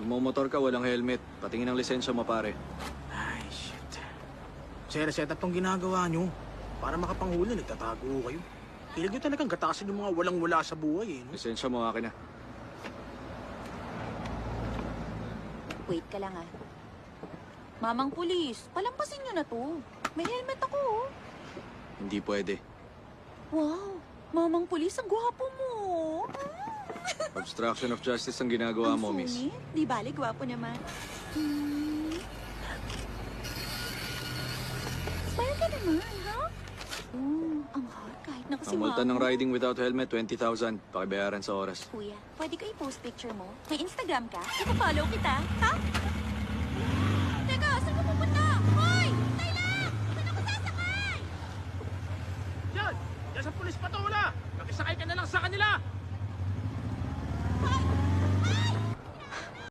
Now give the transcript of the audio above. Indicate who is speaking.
Speaker 1: Nagmumotor ka, walang helmet. Patingin ang lisensya mo, pare.
Speaker 2: Ay, shit. Set up tong ginagawa nyo. Para makapanghuli, nagtatago kayo. Hilig nyo talagang gatasin yung mga walang-wala sa buhay, eh. No?
Speaker 1: Lisensya mo, akin na.
Speaker 3: Wait ka lang, ah. Mamang pulis, palampasin nyo na to. May helmet ako, oh.
Speaker 1: Hindi pwede.
Speaker 3: Wow, mamang pulis, ang gwapo mo.
Speaker 1: Obstruction of justice ang ginagawa mo, miss.
Speaker 3: Sungit. Di bali, gwapo naman. Spire ka naman, ha? Ang hot kahit
Speaker 1: Ang multa ng riding without helmet, 20,000. Pakibayaran sa oras.
Speaker 3: Kuya, pwede ko i-post picture mo? May Instagram ka? Ipa-follow kita, ha? Teka, saan ka pupunta? Hoy! Layla! Saan ako sasakay?
Speaker 2: Yan! Yan sa pulis patola! Nakisakay ka na lang sa kanila!